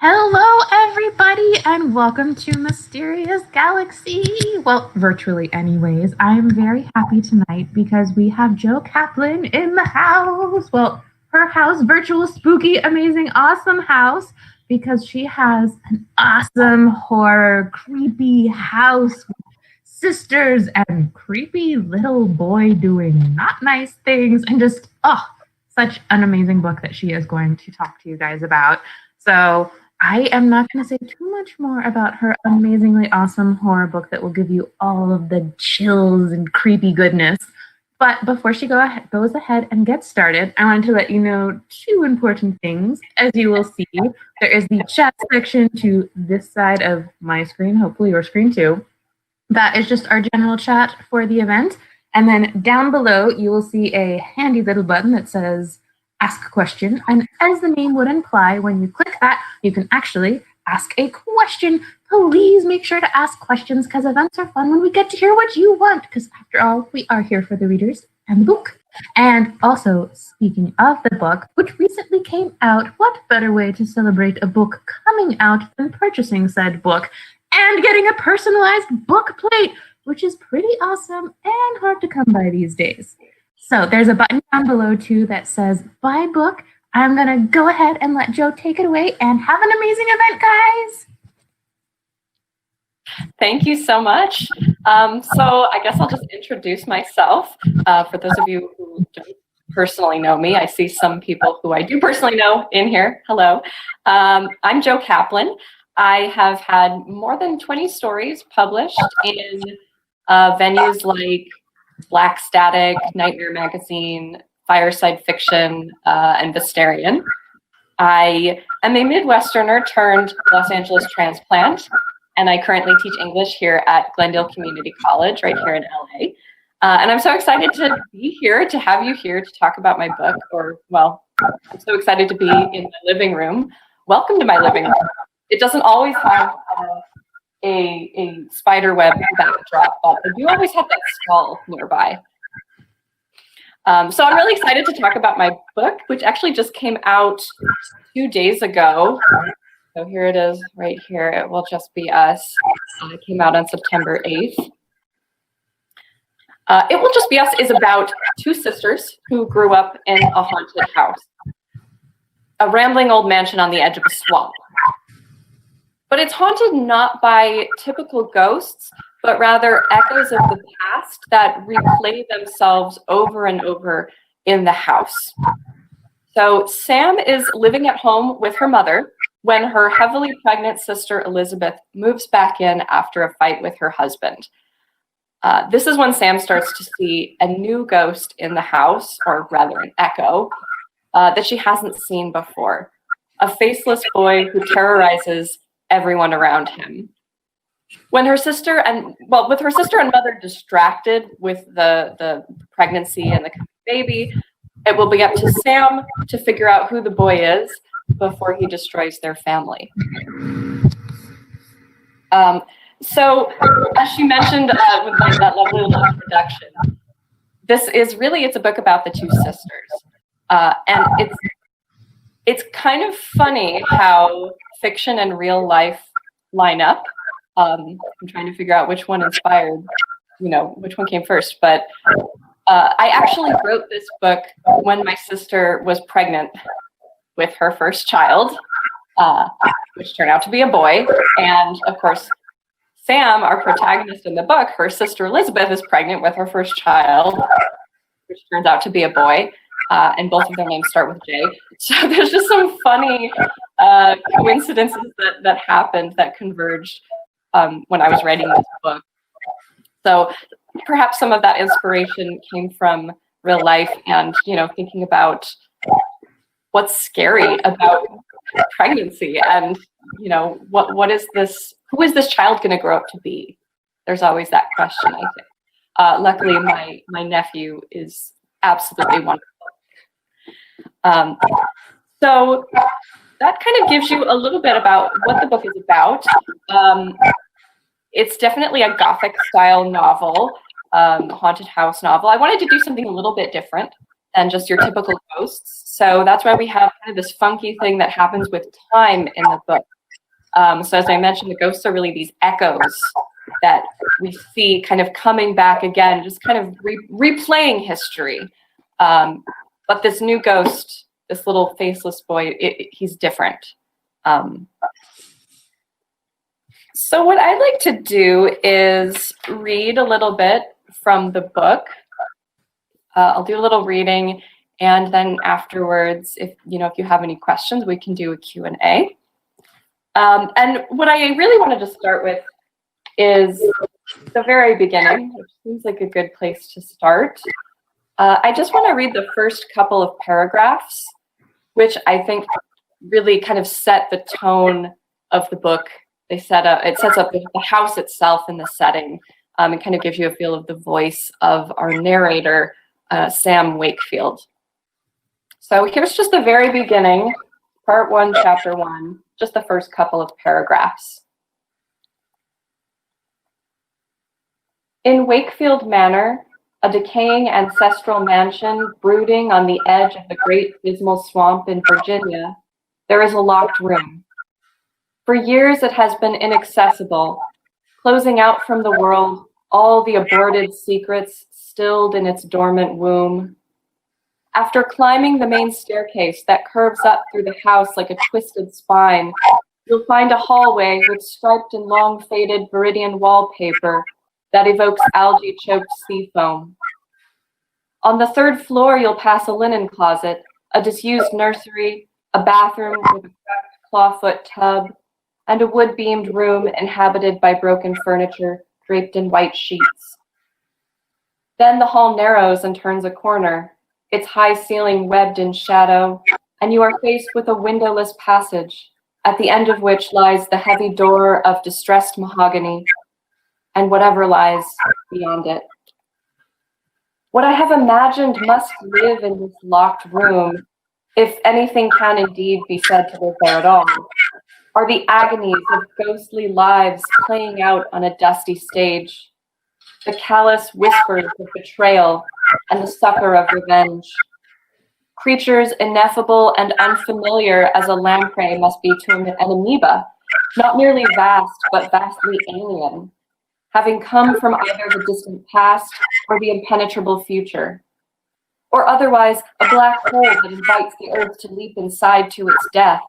Hello, everybody, and welcome to Mysterious Galaxy. Well, virtually, anyways. I'm very happy tonight because we have Jo Kaplan in the house. Well, her house, virtual, spooky, amazing, awesome house, because she has an awesome horror, creepy house with sisters and creepy little boy doing not nice things, and just, such an amazing book that she is going to talk to you guys about. So, I am not going to say too much more about her amazingly awesome horror book that will give you all of the chills and creepy goodness. But before she goes ahead and gets started, I wanted to let you know two important things. As you will see, there is the chat section to this side of my screen, hopefully your screen too. That is just our general chat for the event. And then down below, you will see a handy little button that says ask a question. And as the name would imply, when you click that, you can actually ask a question. Please make sure to ask questions because events are fun when we get to hear what you want. Because after all, we are here for the readers and the book. And also, speaking of the book, which recently came out, what better way to celebrate a book coming out than purchasing said book and getting a personalized book plate, which is pretty awesome and hard to come by these days. So there's a button down below too that says buy book. I'm going to go ahead and let Jo take it away and have an amazing event, guys. Thank you so much. So I guess I'll just introduce myself. For those of you who don't personally know me, I see some people who I do personally know in here. Hello. I'm Jo Kaplan. I have had more than 20 stories published in venues like Black Static, Nightmare Magazine, Fireside Fiction, and Visterion. I am a Midwesterner turned Los Angeles transplant, and I currently teach English here at Glendale Community College right here in LA. And I'm so excited to be here, to have you here to talk about my book, I'm so excited to be in my living room. Welcome to my living room. It doesn't always have a spider web backdrop, but I do always have that skull nearby. So I'm really excited to talk about my book, which actually just came out 2 days ago. So here it is right here. It will just be us. It came out on September 8th. It Will Just Be Us is about two sisters who grew up in a haunted house, a rambling old mansion on the edge of a swamp. But it's haunted not by typical ghosts, but rather echoes of the past that replay themselves over and over in the house. So Sam is living at home with her mother when her heavily pregnant sister Elizabeth moves back in after a fight with her husband. This is when Sam starts to see a new ghost in the house, or rather an echo, that she hasn't seen before. A faceless boy who terrorizes everyone around him. With her sister and mother distracted with the pregnancy and the baby, it will be up to Sam to figure out who the boy is before he destroys their family. So, as she mentioned with that lovely little introduction, it's a book about the two sisters, and it's kind of funny how fiction and real life line up. I'm trying to figure out which one inspired, which one came first. But I actually wrote this book when my sister was pregnant with her first child, which turned out to be a boy. And of course, Sam, our protagonist in the book, her sister Elizabeth is pregnant with her first child, which turns out to be a boy. And both of their names start with J. So there's just some funny coincidences that happened that converged when I was writing this book. So perhaps some of that inspiration came from real life and, thinking about what's scary about pregnancy and, what is this, who is this child going to grow up to be? There's always that question, I think. Luckily, my nephew is absolutely wonderful. So that kind of gives you a little bit about what the book is about. It's definitely a Gothic style novel, haunted house novel. I wanted to do something a little bit different than just your typical ghosts. So that's why we have kind of this funky thing that happens with time in the book. So as I mentioned, the ghosts are really these echoes that we see kind of coming back again, just kind of replaying history. But this new ghost, this little faceless boy, he's different. So what I'd like to do is read a little bit from the book. I'll do a little reading, and then afterwards, if you have any questions, we can do a Q&A. And what I really wanted to start with is the very beginning, which seems like a good place to start. I just want to read the first couple of paragraphs, which I think really kind of set the tone of the book. It sets up the house itself and the setting, and kind of gives you a feel of the voice of our narrator, Sam Wakefield. So here's just the very beginning, part 1, chapter 1, just the first couple of paragraphs. In Wakefield Manor, a decaying ancestral mansion brooding on the edge of the great Dismal swamp in Virginia, there is a locked room. For years it has been inaccessible, closing out from the world all the aborted secrets stilled in its dormant womb. After climbing the main staircase that curves up through the house like a twisted spine, you'll find a hallway with striped and long-faded Viridian wallpaper that evokes algae-choked sea foam. On the 3rd floor, you'll pass a linen closet, a disused nursery, a bathroom with a cracked clawfoot tub, and a wood-beamed room inhabited by broken furniture draped in white sheets. Then the hall narrows and turns a corner, its high ceiling webbed in shadow, and you are faced with a windowless passage, at the end of which lies the heavy door of distressed mahogany, and whatever lies beyond it. What I have imagined must live in this locked room, if anything can indeed be said to live there at all, are the agonies of ghostly lives playing out on a dusty stage, the callous whispers of betrayal and the succor of revenge. Creatures ineffable and unfamiliar as a lamprey must be to an amoeba, not merely vast, but vastly alien, having come from either the distant past or the impenetrable future, or otherwise a black hole that invites the earth to leap inside to its death.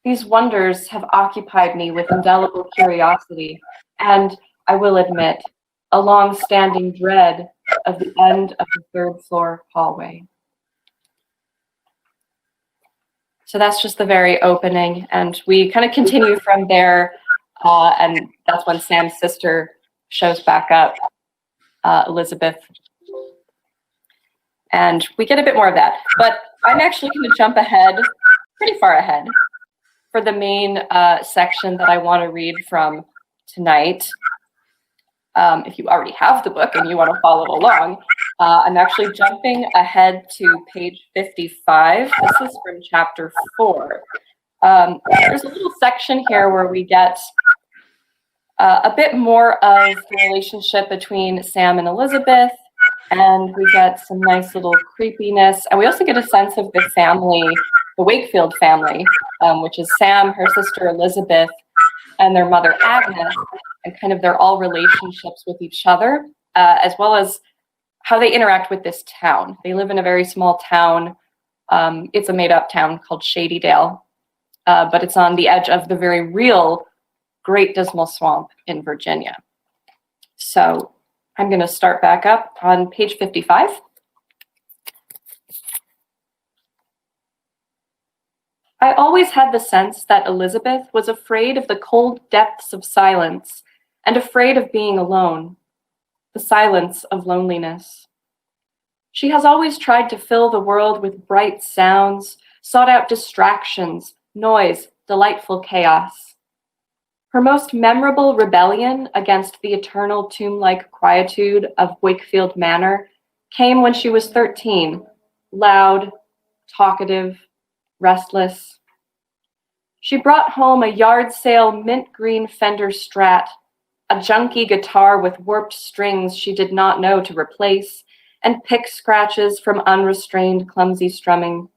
These wonders have occupied me with indelible curiosity, and, I will admit, a long-standing dread of the end of the 3rd floor hallway. So that's just the very opening, and we kind of continue from there, and that's when Sam's sister shows back up, Elizabeth. And we get a bit more of that, but I'm actually going to jump ahead, pretty far ahead, for the main section that I want to read from tonight. If you already have the book and you want to follow along, I'm actually jumping ahead to page 55. This is from chapter 4. There's a little section here where we get a bit more of the relationship between Sam and Elizabeth, and we get some nice little creepiness, and we also get a sense of the family, the Wakefield family, which is Sam, her sister Elizabeth, and their mother Agnes, and kind of their all relationships with each other, as well as how they interact with this town. They live in a very small town. It's a made-up town called Shadydale, but it's on the edge of the very real Great Dismal Swamp in Virginia. So I'm going to start back up on page 55. I always had the sense that Elizabeth was afraid of the cold depths of silence and afraid of being alone, the silence of loneliness. She has always tried to fill the world with bright sounds, sought out distractions, noise, delightful chaos. Her most memorable rebellion against the eternal tomb-like quietude of Wakefield Manor came when she was 13, loud, talkative, restless. She brought home a yard sale mint green Fender Strat, a junky guitar with warped strings she did not know to replace, and pick scratches from unrestrained clumsy strumming.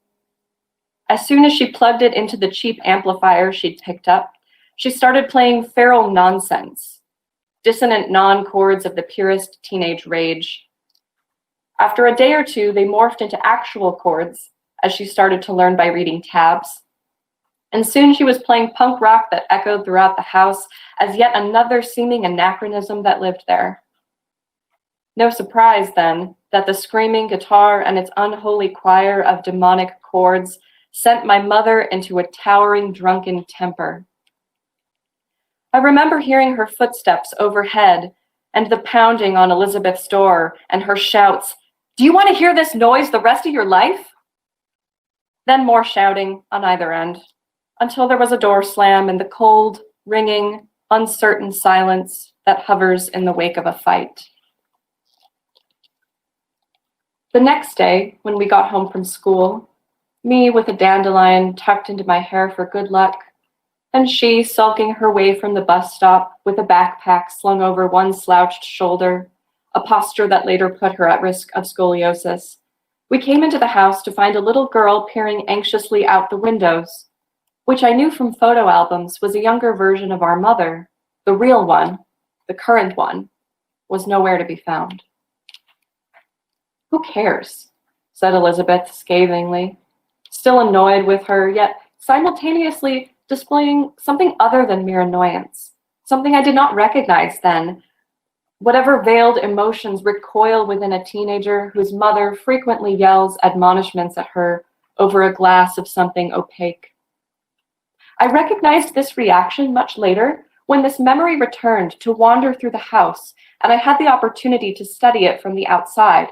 As soon as she plugged it into the cheap amplifier she'd picked up, she started playing feral nonsense, dissonant non-chords of the purest teenage rage. After a day or two, they morphed into actual chords as she started to learn by reading tabs. And soon she was playing punk rock that echoed throughout the house as yet another seeming anachronism that lived there. No surprise, then, that the screaming guitar and its unholy choir of demonic chords sent my mother into a towering drunken temper. I remember hearing her footsteps overhead and the pounding on Elizabeth's door and her shouts, "Do you want to hear this noise the rest of your life?" Then more shouting on either end, until there was a door slam and the cold, ringing, uncertain silence that hovers in the wake of a fight. The next day, when we got home from school, me with a dandelion tucked into my hair for good luck, and she sulking her way from the bus stop with a backpack slung over one slouched shoulder, a posture that later put her at risk of scoliosis, we came into the house to find a little girl peering anxiously out the windows, which I knew from photo albums was a younger version of our mother. The real one, the current one, was nowhere to be found. "Who cares?" said Elizabeth scathingly, still annoyed with her, yet simultaneously displaying something other than mere annoyance, something I did not recognize then. Whatever veiled emotions recoil within a teenager whose mother frequently yells admonishments at her over a glass of something opaque. I recognized this reaction much later when this memory returned to wander through the house, and I had the opportunity to study it from the outside,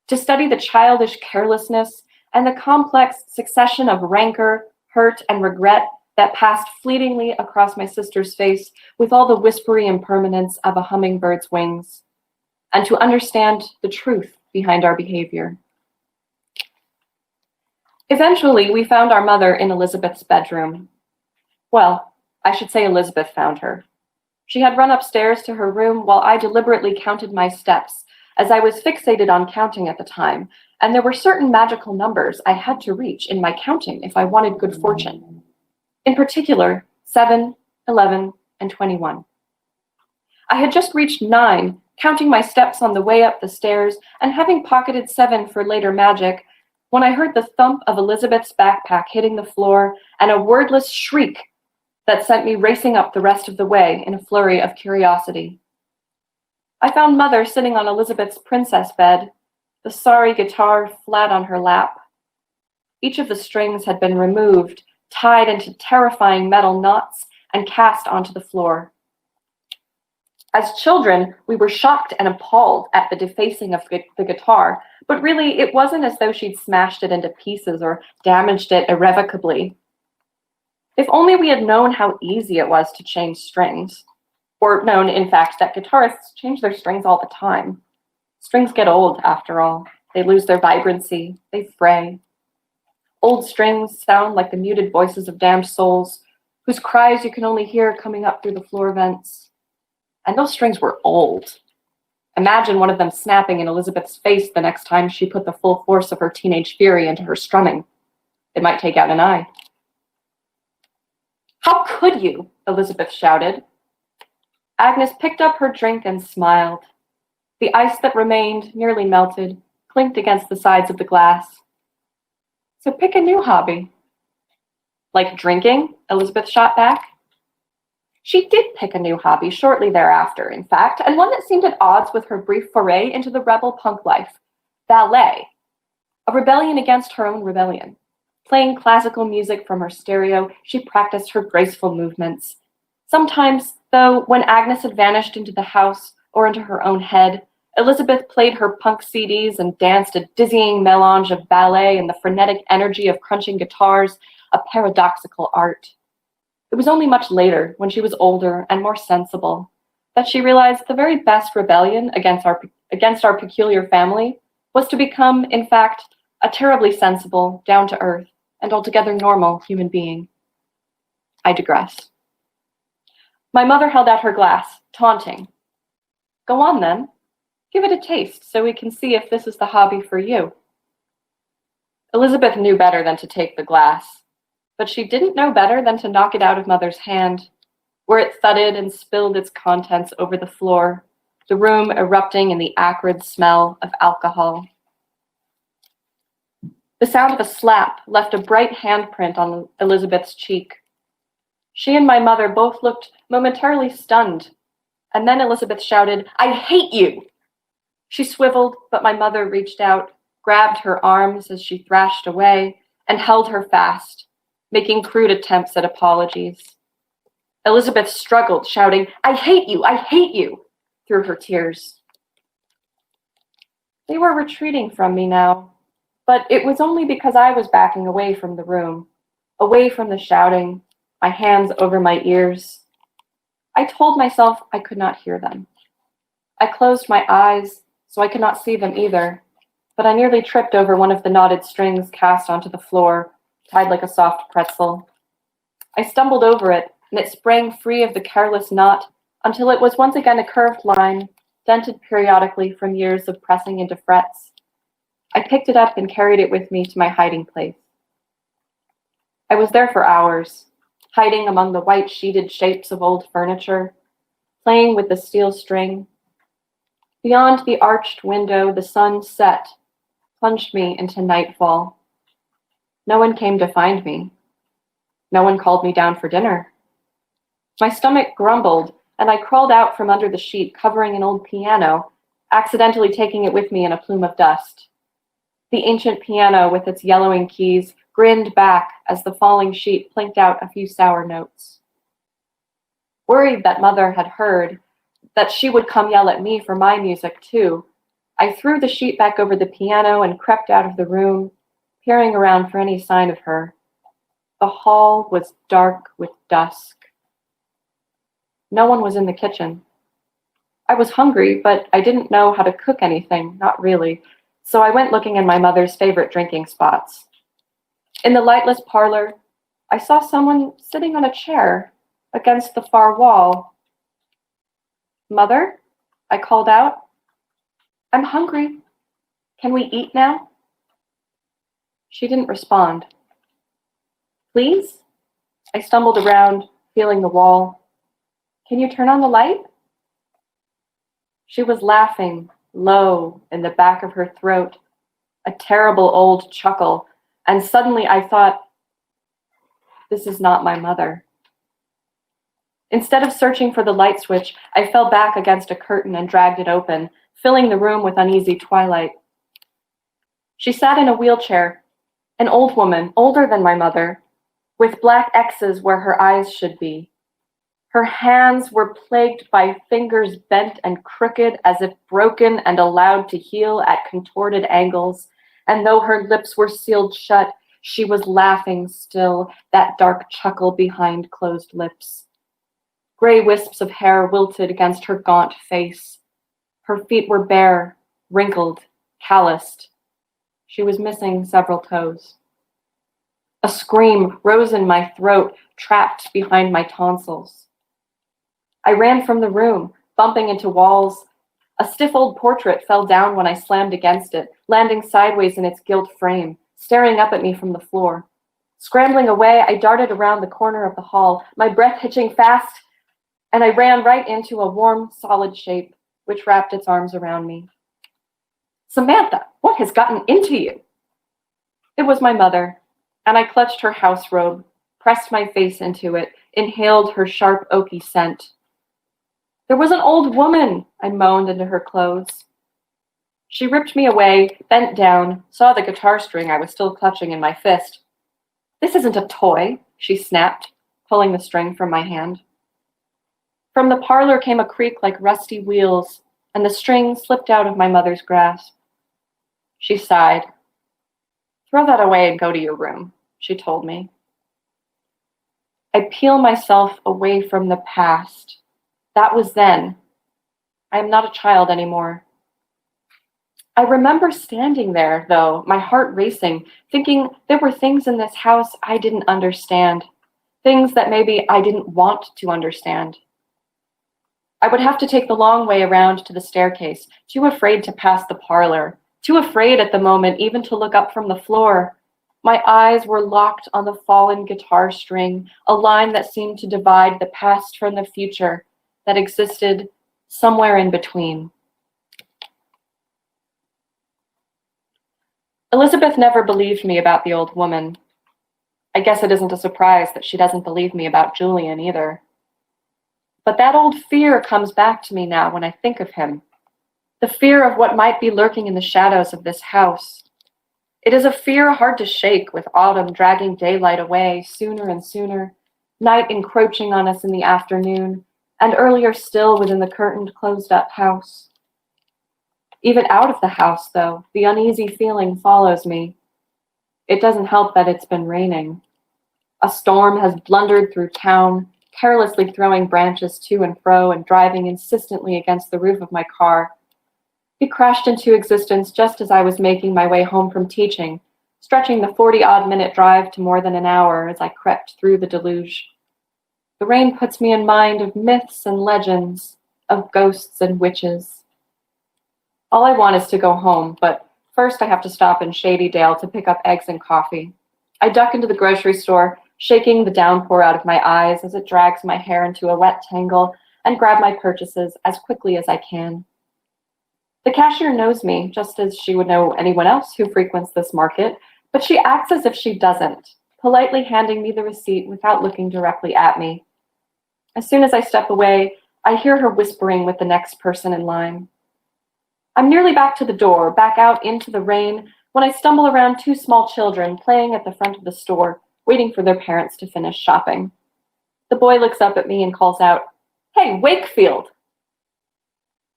to study the childish carelessness and the complex succession of rancor, hurt, and regret that passed fleetingly across my sister's face with all the whispery impermanence of a hummingbird's wings, and to understand the truth behind our behavior. Eventually, we found our mother in Elizabeth's bedroom. Well, I should say Elizabeth found her. She had run upstairs to her room while I deliberately counted my steps, as I was fixated on counting at the time, and there were certain magical numbers I had to reach in my counting if I wanted good fortune. In particular, 7, 11, and 21. I had just reached 9, counting my steps on the way up the stairs and having pocketed 7 for later magic, when I heard the thump of Elizabeth's backpack hitting the floor and a wordless shriek that sent me racing up the rest of the way in a flurry of curiosity. I found Mother sitting on Elizabeth's princess bed, the sorry guitar flat on her lap. Each of the strings had been removed, tied into terrifying metal knots, and cast onto the floor. As children, we were shocked and appalled at the defacing of the guitar, but really it wasn't as though she'd smashed it into pieces or damaged it irrevocably. If only we had known how easy it was to change strings, or known, in fact, that guitarists change their strings all the time. Strings get old, after all. They lose their vibrancy, they fray. Old strings sound like the muted voices of damned souls, whose cries you can only hear coming up through the floor vents. And those strings were old. Imagine one of them snapping in Elizabeth's face the next time she put the full force of her teenage fury into her strumming. It might take out an eye. "How could you?" Elizabeth shouted. Agnes picked up her drink and smiled. The ice that remained, nearly melted, clinked against the sides of the glass. "So pick a new hobby." "Like drinking?" Elizabeth shot back. She did pick a new hobby shortly thereafter, in fact, and one that seemed at odds with her brief foray into the rebel punk life: ballet. A rebellion against her own rebellion. Playing classical music from her stereo, she practiced her graceful movements. Sometimes, though, when Agnes had vanished into the house or into her own head, Elizabeth played her punk CDs and danced a dizzying melange of ballet and the frenetic energy of crunching guitars, a paradoxical art. It was only much later, when she was older and more sensible, that she realized the very best rebellion against our peculiar family was to become, in fact, a terribly sensible, down-to-earth, and altogether normal human being. I digress. My mother held out her glass, taunting. "Go on, then. Give it a taste so we can see if this is the hobby for you." Elizabeth knew better than to take the glass, but she didn't know better than to knock it out of Mother's hand, where it thudded and spilled its contents over the floor, the room erupting in the acrid smell of alcohol. The sound of a slap left a bright handprint on Elizabeth's cheek. She and my mother both looked momentarily stunned, and then Elizabeth shouted, "I hate you!" She swiveled, but my mother reached out, grabbed her arms as she thrashed away, and held her fast, making crude attempts at apologies. Elizabeth struggled, shouting, "I hate you," through her tears. They were retreating from me now, but it was only because I was backing away from the room, away from the shouting, my hands over my ears. I told myself I could not hear them. I closed my eyes so I could not see them either, but I nearly tripped over one of the knotted strings cast onto the floor, tied like a soft pretzel. I stumbled over it, and it sprang free of the careless knot until it was once again a curved line, dented periodically from years of pressing into frets. I picked it up and carried it with me to my hiding place. I was there for hours, hiding among the white sheeted shapes of old furniture, playing with the steel string. Beyond the arched window, the sun set, plunged me into nightfall. No one came to find me. No one called me down for dinner. My stomach grumbled, and I crawled out from under the sheet covering an old piano, accidentally taking it with me in a plume of dust. The ancient piano, with its yellowing keys, grinned back as the falling sheet plinked out a few sour notes. Worried that Mother had heard, that she would come yell at me for my music too, I threw the sheet back over the piano and crept out of the room, peering around for any sign of her. The hall was dark with dusk. No one was in the kitchen. I was hungry, but I didn't know how to cook anything, not really, so I went looking in my mother's favorite drinking spots. In the lightless parlor, I saw someone sitting on a chair against the far wall. "Mother?" I called out. "I'm hungry. Can we eat now?" She didn't respond. "Please?" I stumbled around, feeling the wall. "Can you turn on the light?" She was laughing, low in the back of her throat, a terrible old chuckle, and suddenly I thought, this is not my mother. Instead of searching for the light switch, I fell back against a curtain and dragged it open, filling the room with uneasy twilight. She sat in a wheelchair, an old woman, older than my mother, with black X's where her eyes should be. Her hands were plagued by fingers bent and crooked as if broken and allowed to heal at contorted angles, and though her lips were sealed shut, she was laughing still, that dark chuckle behind closed lips. Gray wisps of hair wilted against her gaunt face. Her feet were bare, wrinkled, calloused. She was missing several toes. A scream rose in my throat, trapped behind my tonsils. I ran from the room, bumping into walls. A stiff old portrait fell down when I slammed against it, landing sideways in its gilt frame, staring up at me from the floor. Scrambling away, I darted around the corner of the hall, my breath hitching fast, and I ran right into a warm, solid shape, which wrapped its arms around me. "Samantha, what has gotten into you?" It was my mother, and I clutched her house robe, pressed my face into it, inhaled her sharp, oaky scent. "There was an old woman," I moaned into her clothes. She ripped me away, bent down, saw the guitar string I was still clutching in my fist. "This isn't a toy," she snapped, pulling the string from my hand. From the parlor came a creak like rusty wheels, and the string slipped out of my mother's grasp. She sighed. "Throw that away and go to your room," she told me. I peel myself away from the past. That was then. I am not a child anymore. I remember standing there, though, my heart racing, thinking there were things in this house I didn't understand, things that maybe I didn't want to understand. I would have to take the long way around to the staircase, too afraid to pass the parlor, too afraid at the moment even to look up from the floor. My eyes were locked on the fallen guitar string, a line that seemed to divide the past from the future that existed somewhere in between. Elizabeth never believed me about the old woman. I guess it isn't a surprise that she doesn't believe me about Julian either. But that old fear comes back to me now when I think of him. The fear of what might be lurking in the shadows of this house. It is a fear hard to shake, with autumn dragging daylight away sooner and sooner, night encroaching on us in the afternoon, and earlier still within the curtained, closed-up house. Even out of the house, though, the uneasy feeling follows me. It doesn't help that it's been raining. A storm has blundered through town, carelessly throwing branches to and fro and driving insistently against the roof of my car. It crashed into existence just as I was making my way home from teaching, stretching the 40-odd-minute drive to more than an hour as I crept through the deluge. The rain puts me in mind of myths and legends, of ghosts and witches. All I want is to go home, but first I have to stop in Shadydale to pick up eggs and coffee. I duck into the grocery store, shaking the downpour out of my eyes as it drags my hair into a wet tangle, and grab my purchases as quickly as I can. The cashier knows me, just as she would know anyone else who frequents this market, but she acts as if she doesn't, politely handing me the receipt without looking directly at me. As soon as I step away, I hear her whispering with the next person in line. I'm nearly back to the door, back out into the rain, when I stumble around two small children playing at the front of the store, waiting for their parents to finish shopping. The boy looks up at me and calls out, "Hey, Wakefield!"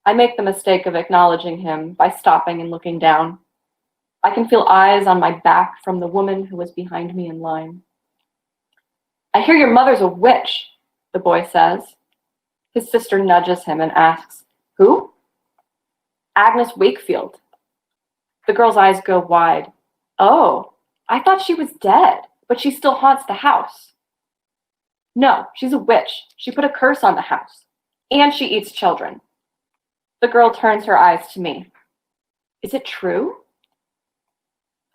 I make the mistake of acknowledging him by stopping and looking down. I can feel eyes on my back from the woman who was behind me in line. "I hear your mother's a witch," the boy says. His sister nudges him and asks, "Who?" "Agnes Wakefield." The girl's eyes go wide. "Oh, I thought she was dead, but she still haunts the house." "No, she's a witch. She put a curse on the house. And she eats children." The girl turns her eyes to me. "Is it true?"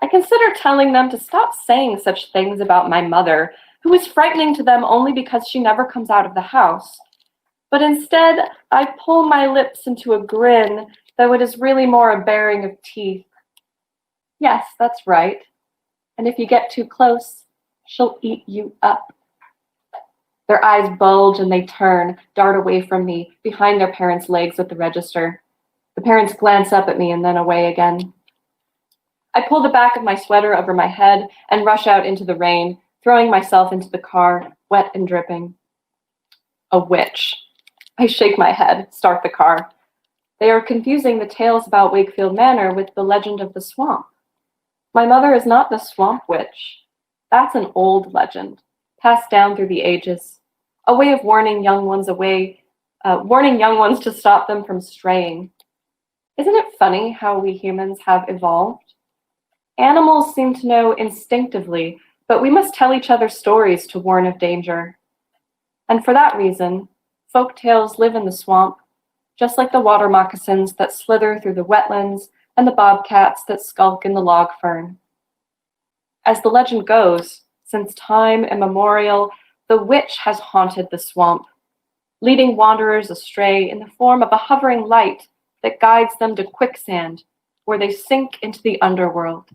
I consider telling them to stop saying such things about my mother, who is frightening to them only because she never comes out of the house. But instead, I pull my lips into a grin, though it is really more a baring of teeth. Yes, that's right. And if you get too close, she'll eat you up. Their eyes bulge and they turn, dart away from me, behind their parents' legs at the register. The parents glance up at me and then away again. I pull the back of my sweater over my head and rush out into the rain, throwing myself into the car, wet and dripping. A witch. I shake my head, start the car. They are confusing the tales about Wakefield Manor with the legend of the swamp. My mother is not the swamp witch. That's an old legend, passed down through the ages. A way of warning young ones to stop them from straying. Isn't it funny how we humans have evolved? Animals seem to know instinctively, but we must tell each other stories to warn of danger. And for that reason, folk tales live in the swamp, just like the water moccasins that slither through the wetlands and the bobcats that skulk in the log fern. As the legend goes, since time immemorial, the witch has haunted the swamp, leading wanderers astray in the form of a hovering light that guides them to quicksand, where they sink into the underworld.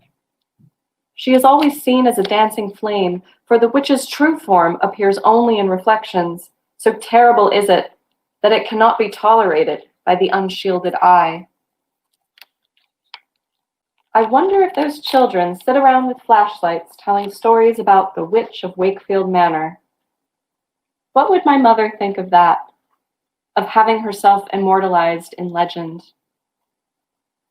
She is always seen as a dancing flame, for the witch's true form appears only in reflections, so terrible is it that it cannot be tolerated by the unshielded eye. I wonder if those children sit around with flashlights telling stories about the witch of Wakefield Manor. What would my mother think of that, of having herself immortalized in legend?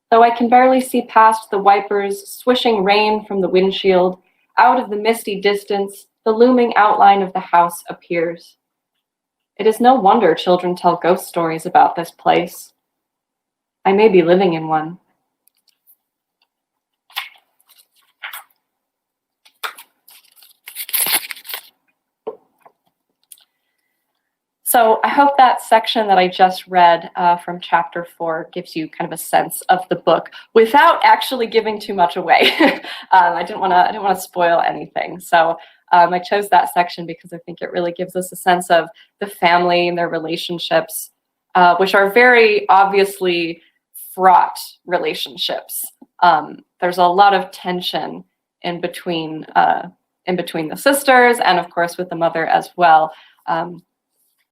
Though I can barely see past the wipers swishing rain from the windshield, out of the misty distance, the looming outline of the house appears. It is no wonder children tell ghost stories about this place. I may be living in one. So I hope that section that I just read from chapter 4 gives you kind of a sense of the book without actually giving too much away. I didn't want to spoil anything. So I chose that section because I think it really gives us a sense of the family and their relationships, which are very obviously fraught relationships. There's a lot of tension in between the sisters, and of course with the mother as well.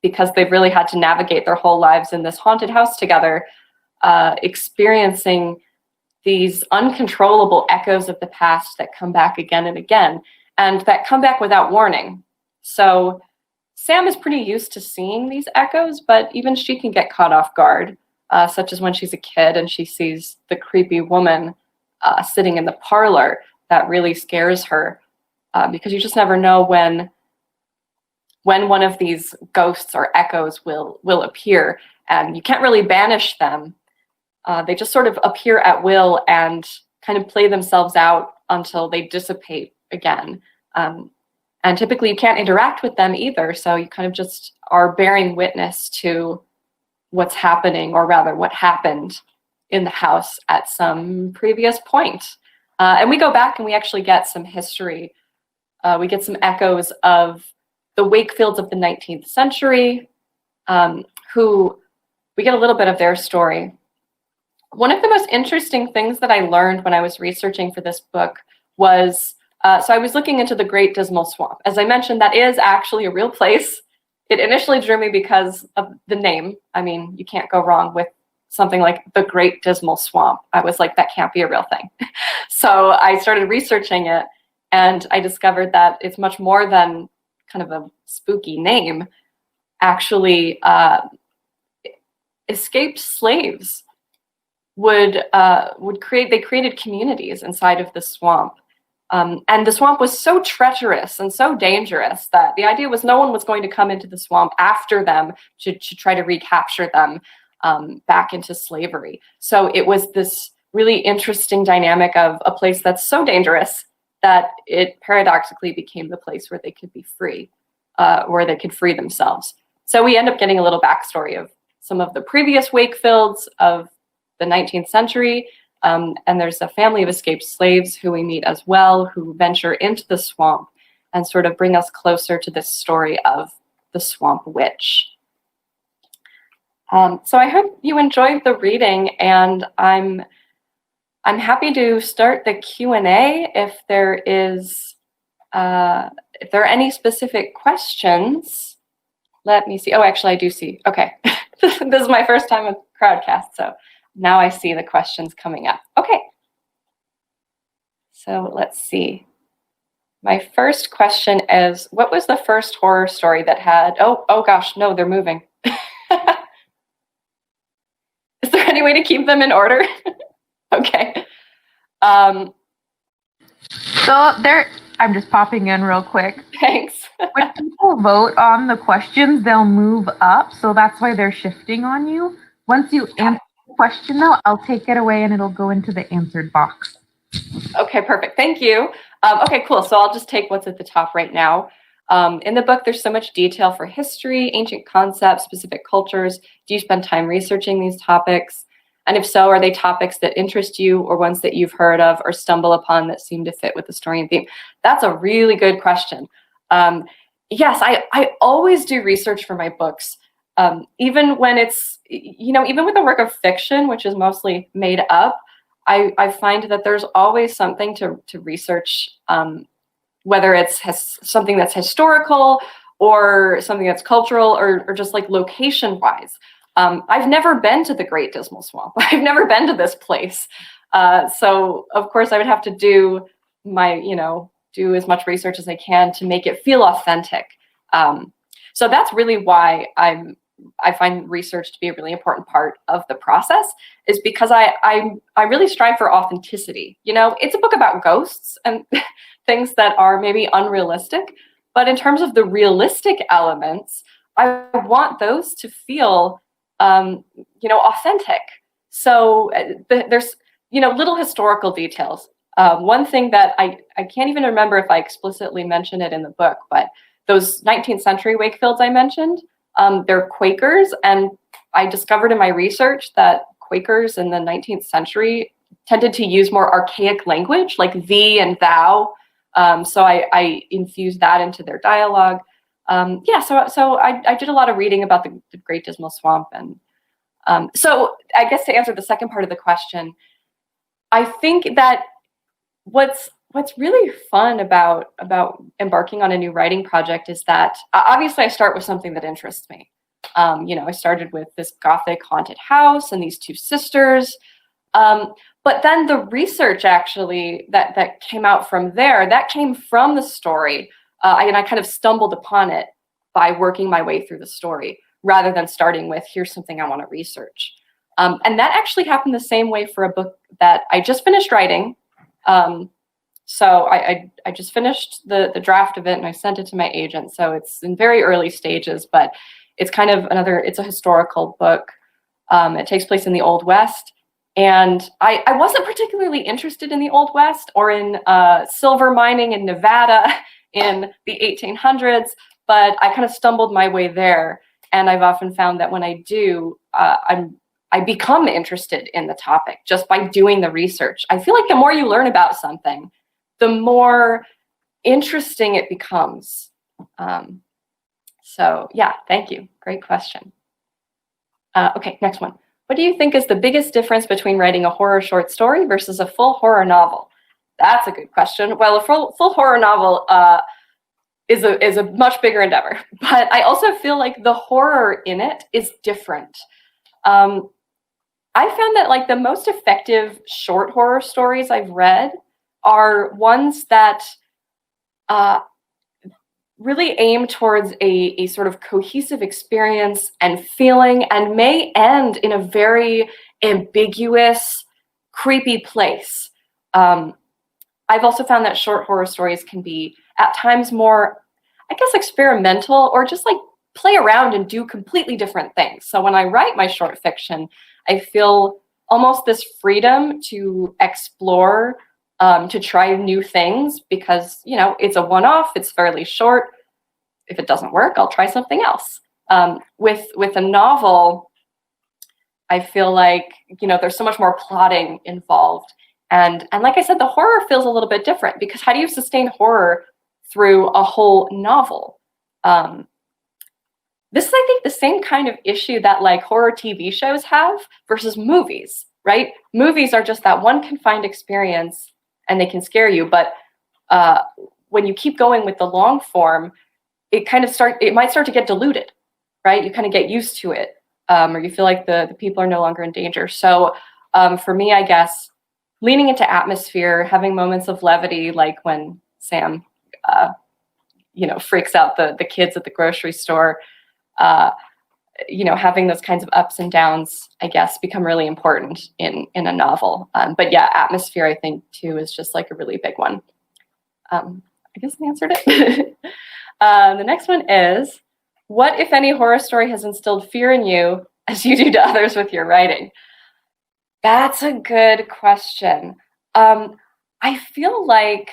Because they've really had to navigate their whole lives in this haunted house together, experiencing these uncontrollable echoes of the past that come back again and again, and that come back without warning. So Sam is pretty used to seeing these echoes, but even she can get caught off guard, such as when she's a kid and she sees the creepy woman sitting in the parlor. That really scares her, because you just never know when one of these ghosts or echoes will appear, and you can't really banish them. They just sort of appear at will and kind of play themselves out until they dissipate again. And typically you can't interact with them either, so you kind of just are bearing witness to what's happening, or rather what happened in the house at some previous point. And we go back and we actually get some history. We get some echoes of the Wakefields of the 19th century, who we get a little bit of their story. One of the most interesting things that I learned when I was researching for this book was, so I was looking into the Great Dismal Swamp. As I mentioned, that is actually a real place. It initially drew me because of the name. I mean, you can't go wrong with something like the Great Dismal Swamp. I was like, that can't be a real thing. So I started researching it, and I discovered that it's much more than kind of a spooky name. Actually, escaped slaves would created communities inside of the swamp. And the swamp was so treacherous and so dangerous that the idea was no one was going to come into the swamp after them to try to recapture them back into slavery. So it was this really interesting dynamic of a place that's so dangerous that it paradoxically became the place where they could be free, where they could free themselves. So we end up getting a little backstory of some of the previous Wakefields of the 19th century. And there's a family of escaped slaves who we meet as well, who venture into the swamp and sort of bring us closer to this story of the swamp witch. So I hope you enjoyed the reading, and I'm happy to start the Q&A if there are any specific questions. Let me see. Oh, actually, I do see. Okay. This is my first time with Crowdcast, so now I see the questions coming up. Okay. So let's see. My first question is, what was the first horror story that had, oh gosh, no, they're moving. Is there any way to keep them in order? Okay. So I'm just popping in real quick. Thanks. When people vote on the questions, they'll move up. So that's why they're shifting on you. Once you answer the question, though, I'll take it away and it'll go into the answered box. Okay, perfect. Thank you. Okay, cool. So I'll just take what's at the top right now. In the book, there's so much detail for history, ancient concepts, specific cultures. Do you spend time researching these topics? And if so, are they topics that interest you or ones that you've heard of or stumble upon that seem to fit with the story and theme? That's a really good question. Yes, I always do research for my books, even when it's, even with a work of fiction, which is mostly made up. I find that there's always something to research, whether it's something that's historical or something that's cultural or just like location-wise. I've never been to the Great Dismal Swamp. I've never been to this place. So of course I would have to do do as much research as I can to make it feel authentic. So that's really why I find research to be a really important part of the process, is because I really strive for authenticity. It's a book about ghosts and things that are maybe unrealistic, but in terms of the realistic elements, I want those to feel authentic. So there's little historical details. One thing that I can't even remember if I explicitly mentioned it in the book, but those 19th century Wakefields I mentioned, They're Quakers, and I discovered in my research that Quakers in the 19th century tended to use more archaic language, like thee and thou. So I infused that into their dialogue. So I did a lot of reading about the Great Dismal Swamp. And so I guess to answer the second part of the question, I think that what's really fun about embarking on a new writing project is that obviously I start with something that interests me. I started with this Gothic haunted house and these two sisters. But then the research actually that came out from there, that came from the story. And I kind of stumbled upon it by working my way through the story rather than starting with, here's something I want to research. And that actually happened the same way for a book that I just finished writing. So I just finished the draft of it and I sent it to my agent. So it's in very early stages, but it's kind of it's a historical book. It takes place in the Old West. And I wasn't particularly interested in the Old West or in silver mining in Nevada in the 1800s, but I kind of stumbled my way there. And I've often found that when I do, I become interested in the topic just by doing the research. I feel like the more you learn about something, the more interesting it becomes. So yeah, thank you. Great question. Okay, next one. What do you think is the biggest difference between writing a horror short story versus a full horror novel? That's a good question. Well, a full horror novel is a much bigger endeavor, but I also feel like the horror in it is different. I found that like the most effective short horror stories I've read are ones that really aim towards a sort of cohesive experience and feeling, and may end in a very ambiguous, creepy place. I've also found that short horror stories can be at times more, I guess, experimental, or just like play around and do completely different things. So when I write my short fiction, I feel almost this freedom to explore, to try new things, because, it's a one-off, it's fairly short. If it doesn't work, I'll try something else. With a novel, I feel like, there's so much more plotting involved. And like I said, the horror feels a little bit different, because how do you sustain horror through a whole novel? This is, I think, the same kind of issue that like horror TV shows have versus movies, right? Movies are just that one confined experience and they can scare you. But when you keep going with the long form, it might start to get diluted, right? You kind of get used to it, or you feel like the people are no longer in danger. So for me, I guess, leaning into atmosphere, having moments of levity, like when Sam, freaks out the kids at the grocery store, having those kinds of ups and downs, I guess, become really important in a novel. But yeah, atmosphere, I think, too, is just like a really big one. I guess I answered it. The next one is, what, if any, horror story has instilled fear in you as you do to others with your writing? That's a good question. I feel like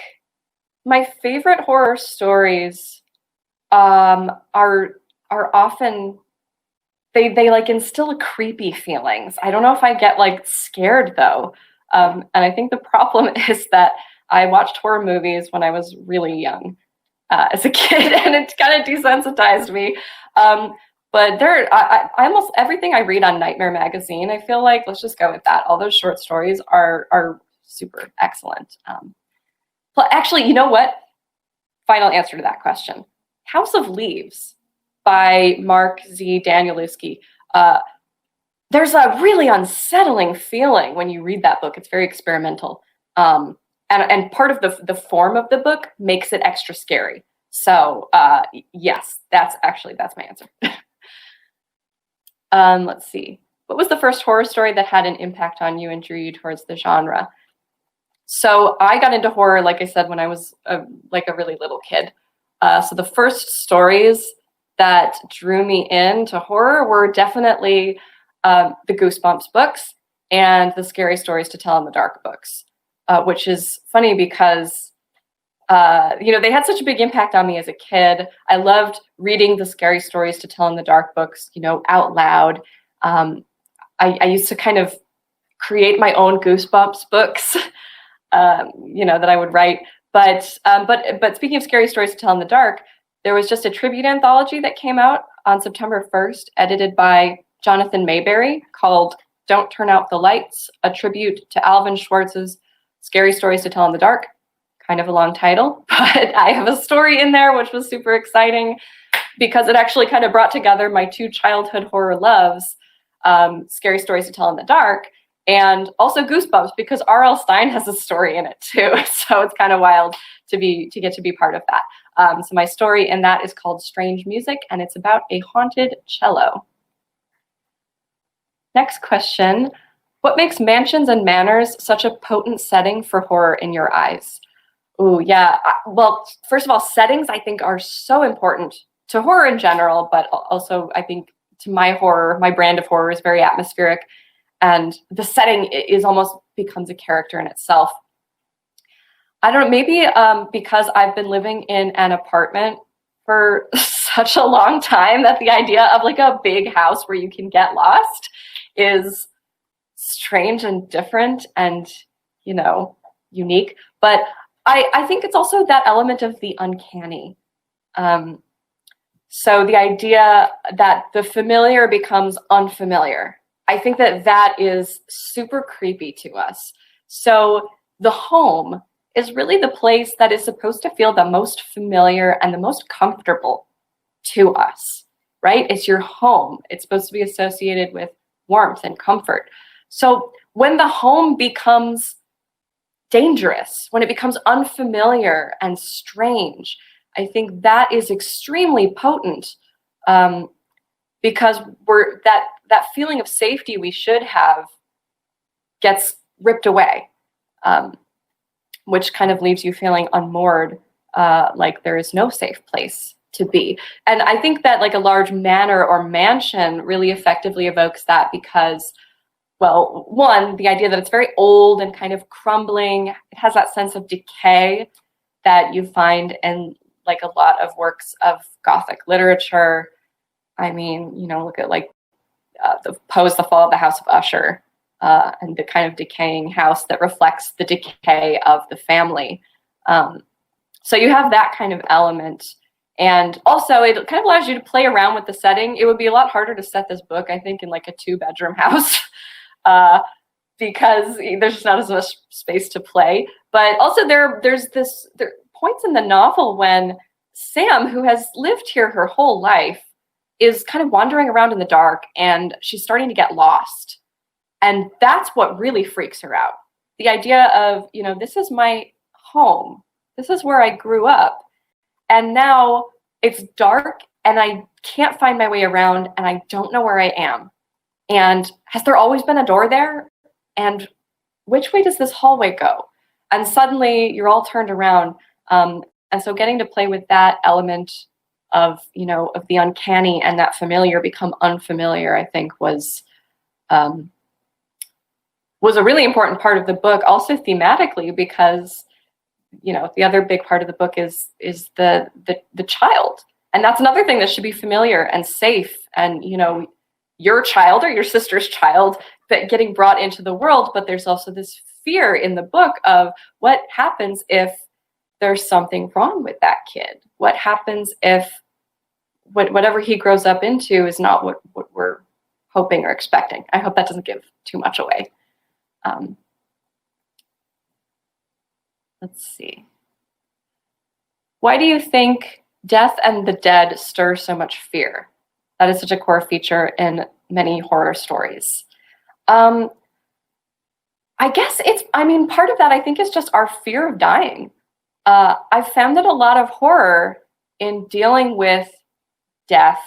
my favorite horror stories are often, they like instill creepy feelings. I don't know if I get like scared though. And I think the problem is that I watched horror movies when I was really young as a kid, and it kind of desensitized me. But I almost everything I read on Nightmare Magazine, I feel like, let's just go with that. All those short stories are super excellent. But actually, you know what? Final answer to that question. House of Leaves by Mark Z. Danielewski. There's a really unsettling feeling when you read that book. It's very experimental. And part of the form of the book makes it extra scary. So yes, that's my answer. Let's see. What was the first horror story that had an impact on you and drew you towards the genre? So I got into horror, like I said, when I was a really little kid. So the first stories that drew me into horror were definitely the Goosebumps books and the Scary Stories to Tell in the Dark books, which is funny because they had such a big impact on me as a kid. I loved reading the scary stories to tell in the dark books, out loud. I used to kind of create my own Goosebumps books, that I would write. But speaking of scary stories to tell in the dark, there was just a tribute anthology that came out on September 1st, edited by Jonathan Mayberry, called Don't Turn Out the Lights, a tribute to Alvin Schwartz's Scary Stories to Tell in the Dark. Kind of a long title, but I have a story in there, which was super exciting because it actually kind of brought together my two childhood horror loves, Scary Stories to Tell in the Dark, and also Goosebumps, because R.L. Stine has a story in it too. So it's kind of wild to get to be part of that. So my story in that is called Strange Music, and it's about a haunted cello. Next question. What makes mansions and manors such a potent setting for horror in your eyes? Oh, yeah. Well, first of all, settings, I think, are so important to horror in general, but also I think to my horror, my brand of horror is very atmospheric, and the setting is almost becomes a character in itself. I don't know, maybe because I've been living in an apartment for such a long time that the idea of like a big house where you can get lost is strange and different and, unique. But I think it's also that element of the uncanny. So the idea that the familiar becomes unfamiliar, I think that is super creepy to us. So the home is really the place that is supposed to feel the most familiar and the most comfortable to us, right? It's your home. It's supposed to be associated with warmth and comfort. So when the home becomes dangerous, when it becomes unfamiliar and strange, I think that is extremely potent, because that feeling of safety we should have gets ripped away, which kind of leaves you feeling unmoored, like there is no safe place to be. And I think that like a large manor or mansion really effectively evokes that because, well, one, the idea that it's very old and kind of crumbling. It has that sense of decay that you find in like a lot of works of Gothic literature. I mean, look at like the Poe's The Fall of the House of Usher, and the kind of decaying house that reflects the decay of the family. So you have that kind of element. And also it kind of allows you to play around with the setting. It would be a lot harder to set this book, I think, in like a 2-bedroom house. Because there's just not as much space to play. But also there are points in the novel when Sam, who has lived here her whole life, is kind of wandering around in the dark and she's starting to get lost. And that's what really freaks her out. The idea of, this is my home. This is where I grew up. And now it's dark and I can't find my way around and I don't know where I am. And has there always been a door there? And which way does this hallway go? And suddenly you're all turned around. And so getting to play with that element of, of the uncanny and that familiar become unfamiliar, I think was a really important part of the book, also thematically, because, the other big part of the book is the child. And that's another thing that should be familiar and safe and, your child or your sister's child that getting brought into the world. But there's also this fear in the book of what happens if there's something wrong with that kid? What happens if whatever he grows up into is not what we're hoping or expecting? I hope that doesn't give too much away. Let's see. Why do you think death and the dead stir so much fear? That is such a core feature in many horror stories. I guess part of that I think is just our fear of dying. I've found that a lot of horror in dealing with death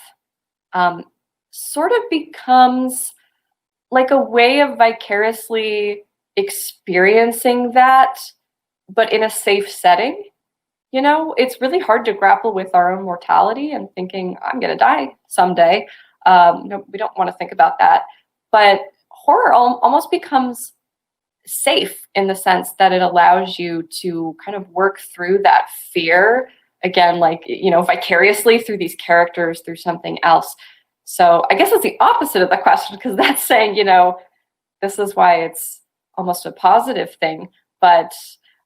sort of becomes like a way of vicariously experiencing that, but in a safe setting. It's really hard to grapple with our own mortality and thinking, I'm going to die someday. We don't want to think about that. But horror almost becomes safe in the sense that it allows you to kind of work through that fear again, like, vicariously through these characters, through something else. So I guess it's the opposite of the question, because that's saying, this is why it's almost a positive thing. But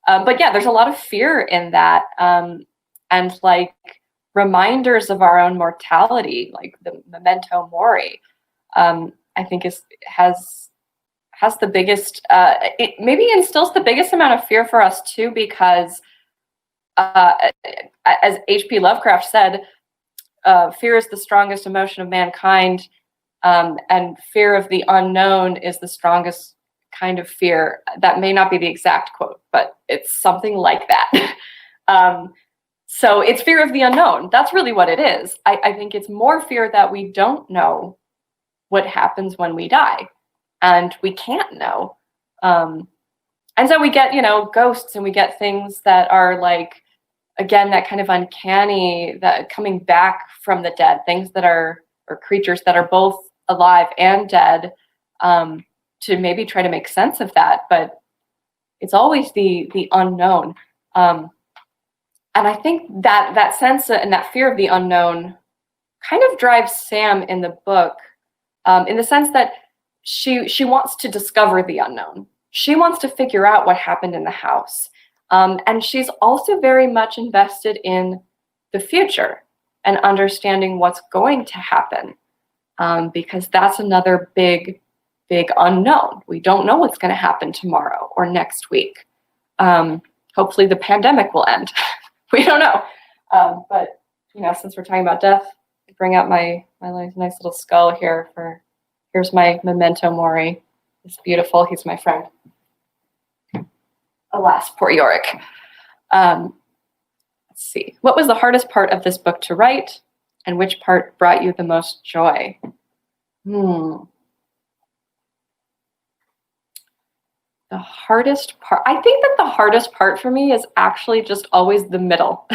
yeah, there's a lot of fear in that, and like reminders of our own mortality, like the memento mori. I think has the biggest, it maybe instills the biggest amount of fear for us too, because as H.P. Lovecraft said, fear is the strongest emotion of mankind, and fear of the unknown is the strongest kind of fear. That may not be the exact quote, but it's something like that. So it's fear of the unknown. That's really what it is. I think it's more fear that we don't know what happens when we die, and we can't know. And so we get, ghosts, and we get things that are like, again, that kind of uncanny, that coming back from the dead, things that are, or creatures that are both alive and dead, to maybe try to make sense of that. But it's always the unknown. And I think that sense and that fear of the unknown kind of drives Sam in the book, in the sense that she wants to discover the unknown. She wants to figure out what happened in the house. And she's also very much invested in the future and understanding what's going to happen, because that's another big unknown. We don't know what's going to happen tomorrow or next week. Hopefully the pandemic will end. We don't know. But, since we're talking about death, I bring out my nice little skull here here's my memento mori. It's beautiful. He's my friend. Alas, poor Yorick. Let's see. What was the hardest part of this book to write, and which part brought you the most joy? The hardest part, I think that the hardest part for me is actually just always the middle,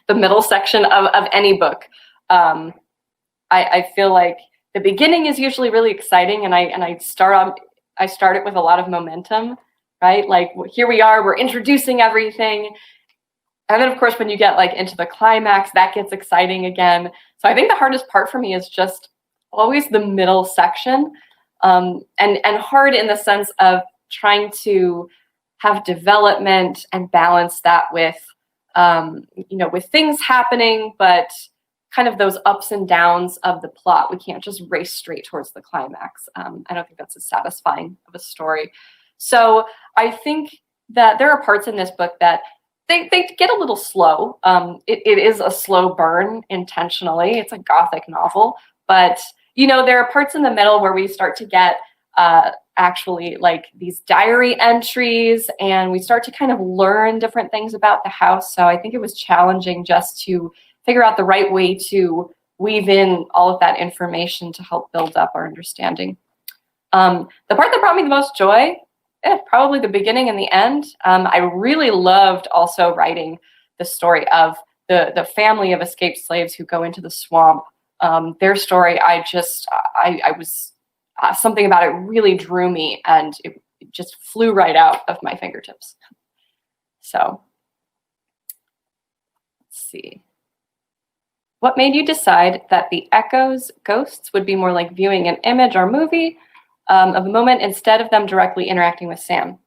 the middle section of any book. I feel like the beginning is usually really exciting, and I start it with a lot of momentum, right? Like, here we are, we're introducing everything. And then, of course, when you get like into the climax, that gets exciting again. So I think the hardest part for me is just always the middle section, and hard in the sense of trying to have development and balance that with, with things happening, but kind of those ups and downs of the plot. We can't just race straight towards the climax. I don't think that's as satisfying of a story. So I think that there are parts in this book that they get a little slow. It is a slow burn intentionally. It's a Gothic novel, but there are parts in the middle where we start to get actually like these diary entries, and we start to kind of learn different things about the house. So I think it was challenging just to figure out the right way to weave in all of that information to help build up our understanding. The part that brought me the most joy, probably the beginning and the end. I really loved also writing the story of the family of escaped slaves who go into the swamp. Their story, I was, something about it really drew me, and it just flew right out of my fingertips. So, let's see. What made you decide that the echoes, ghosts, would be more like viewing an image or movie of a moment instead of them directly interacting with Sam?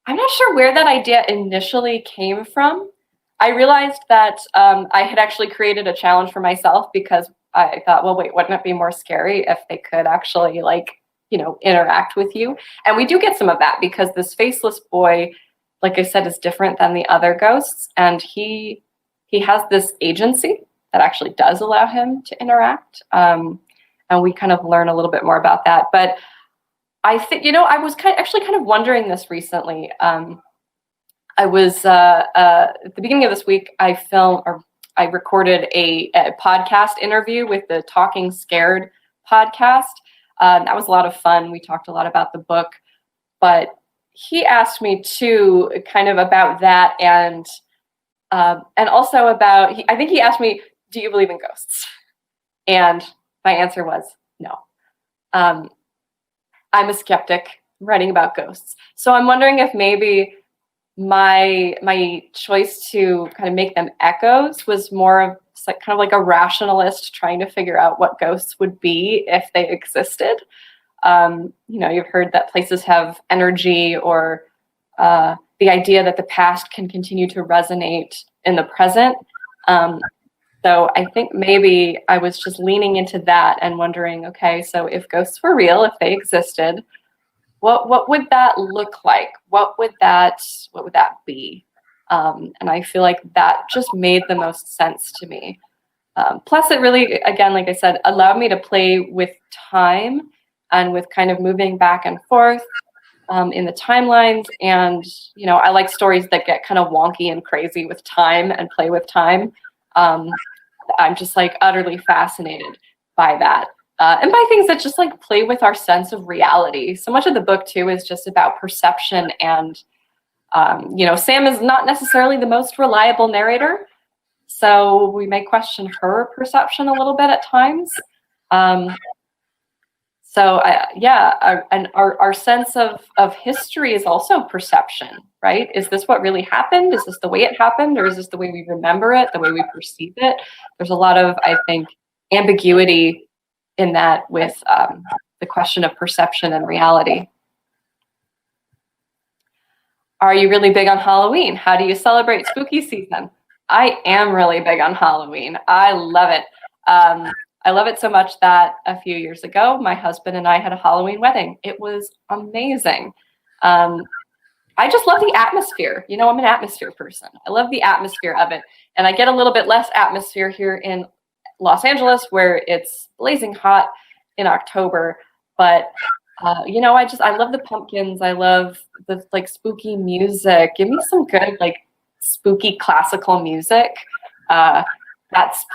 I'm not sure where that idea initially came from. I realized that I had actually created a challenge for myself, because I thought, well, wait, wouldn't it be more scary if they could actually interact with you? And we do get some of that, because this faceless boy, like I said, is different than the other ghosts. And he has this agency that actually does allow him to interact. And we kind of learn a little bit more about that. But I think, I was actually kind of wondering this recently. I was, at the beginning of this week, I recorded a podcast interview with the Talking Scared podcast. That was a lot of fun. We talked a lot about the book, but he asked me too, kind of about that, and also about, I think he asked me, do you believe in ghosts? And my answer was no. I'm a skeptic. writing about ghosts. So I'm wondering if maybe my choice to kind of make them echoes was more of kind of like a rationalist trying to figure out what ghosts would be if they existed. You've heard that places have energy, or the idea that the past can continue to resonate in the present. So I think maybe I was just leaning into that and wondering, okay, so if ghosts were real, if they existed, what would that look like? What would that be? And I feel like that just made the most sense to me. Plus, it really, again, like I said, allowed me to play with time and with kind of moving back and forth in the timelines. And, I like stories that get kind of wonky and crazy with time and play with time. I'm just like utterly fascinated by that. And by things that just like play with our sense of reality. So much of the book too is just about perception, and Sam is not necessarily the most reliable narrator, so we may question her perception a little bit at times. And our sense of history is also perception, right? Is this what really happened? Is this the way it happened, or is this the way we remember it, the way we perceive it? There's a lot of, I think, ambiguity in that with the question of perception and reality. Are you really big on Halloween? How do you celebrate spooky season? I am really big on Halloween. I love it. I love it so much that a few years ago, my husband and I had a Halloween wedding. It was amazing. I just love the atmosphere. I'm an atmosphere person. I love the atmosphere of it. And I get a little bit less atmosphere here in Los Angeles, where it's blazing hot in October. But, I love the pumpkins. I love the like spooky music. Give me some good, like spooky classical music. That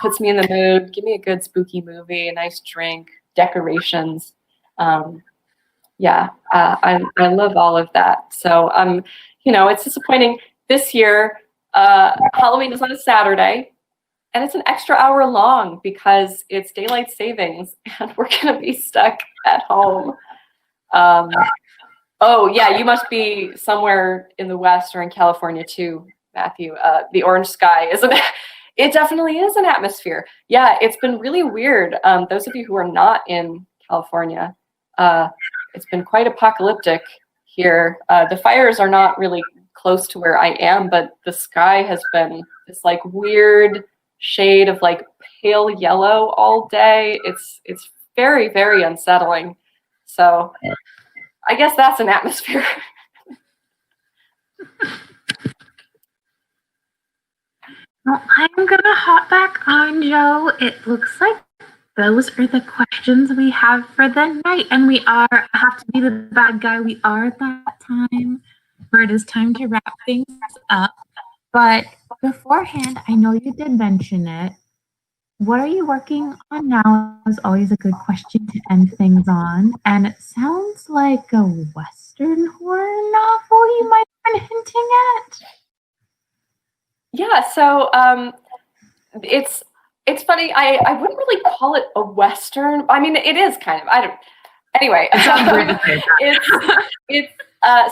puts me in the mood. Give me a good spooky movie, a nice drink, decorations. I love all of that. So, it's disappointing this year. Halloween is on a Saturday, and it's an extra hour long because it's daylight savings, and we're gonna be stuck at home. Oh yeah, you must be somewhere in the West or in California too, Matthew. The orange sky it definitely is an atmosphere. Yeah, it's been really weird. Those of you who are not in California, it's been quite apocalyptic here. The fires are not really close to where I am, but the sky has been this like weird shade of like pale yellow all day. It's very, very unsettling. So I guess that's an atmosphere. Well, I'm going to hop back on, Jo. It looks like those are the questions we have for the night. And I have to be the bad guy. We are at that time where it is time to wrap things up. But beforehand, I know you did mention it. What are you working on now is always a good question to end things on. And it sounds like a Western horror novel you might have been hinting at. Yeah, so it's funny. I wouldn't really call it a Western. I mean, it is kind of. Anyway,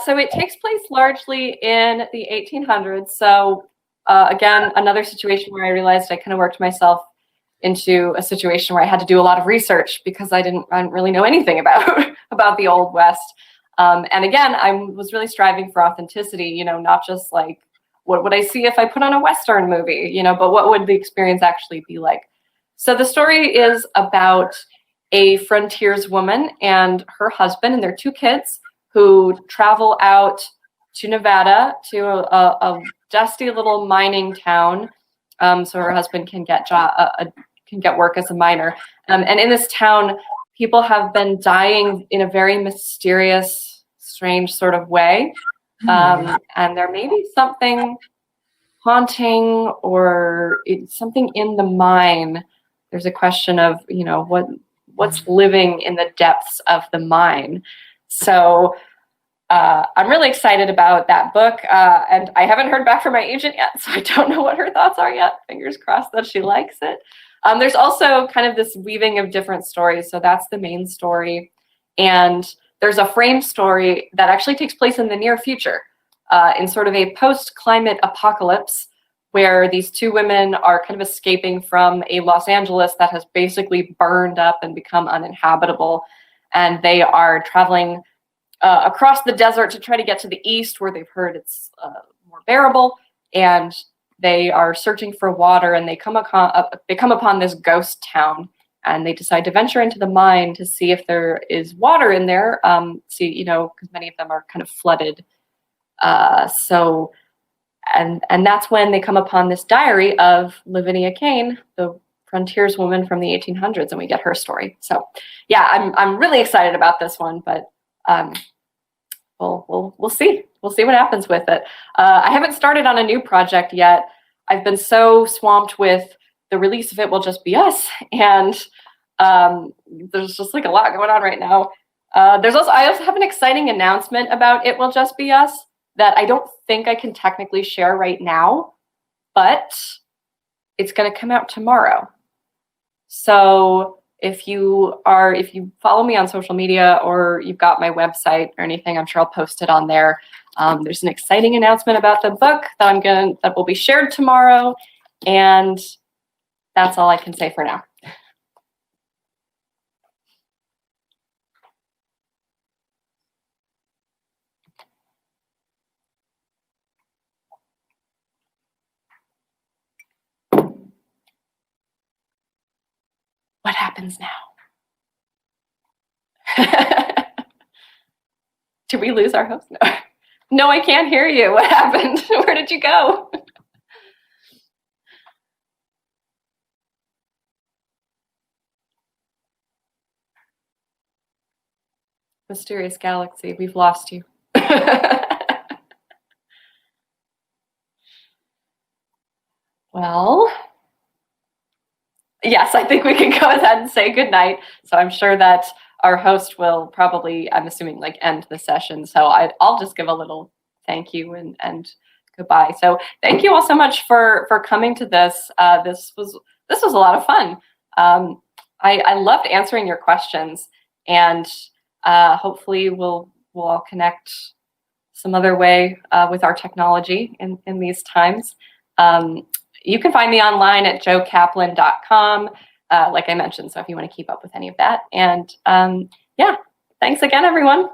so it takes place largely in the 1800s. So again, another situation where I realized I kind of worked myself into a situation where I had to do a lot of research because I didn't really know anything about the Old West. And again, I was really striving for authenticity. Not just like, what would I see if I put on a Western movie, but what would the experience actually be like? So the story is about a frontierswoman and her husband and their two kids who travel out to Nevada to a dusty little mining town, so her husband can get work as a miner. And in this town, people have been dying in a very mysterious, strange sort of way. And there may be something haunting or something in the mine. There's a question of, what's living in the depths of the mine. So I'm really excited about that book. And I haven't heard back from my agent yet, so I don't know what her thoughts are yet. Fingers crossed that she likes it. There's also kind of this weaving of different stories. So that's the main story. And there's a frame story that actually takes place in the near future, in sort of a post-climate apocalypse, where these two women are kind of escaping from a Los Angeles that has basically burned up and become uninhabitable. And they are traveling across the desert to try to get to the east, where they've heard it's more bearable. And they are searching for water, and they come upon this ghost town, and they decide to venture into the mine to see if there is water in there. Because many of them are kind of flooded. And that's when they come upon this diary of Lavinia Kane, the frontierswoman from the 1800s, and we get her story. So, yeah, I'm really excited about this one, but we'll see. We'll see what happens with it. I haven't started on a new project yet. I've been so swamped with the release of It Will Just Be Us, and there's just like a lot going on right now. I also have an exciting announcement about It Will Just Be Us that I don't think I can technically share right now, but it's going to come out tomorrow. So if you follow me on social media, or you've got my website or anything, I'm sure I'll post it on there. There's an exciting announcement about the book that will be shared tomorrow, and that's all I can say for now. What happens now? Did we lose our host? No. No, I can't hear you. What happened? Where did you go? Mysterious Galaxy, we've lost you. Well, yes, I think we can go ahead and say goodnight. So I'm sure that our host will probably, I'm assuming, like end the session. So I'll just give a little thank you and goodbye. So thank you all so much for coming to this. This was a lot of fun. I loved answering your questions, and hopefully we'll all connect some other way with our technology in these times. You can find me online at jokaplan.com, like I mentioned, so if you want to keep up with any of that. And yeah, thanks again, everyone.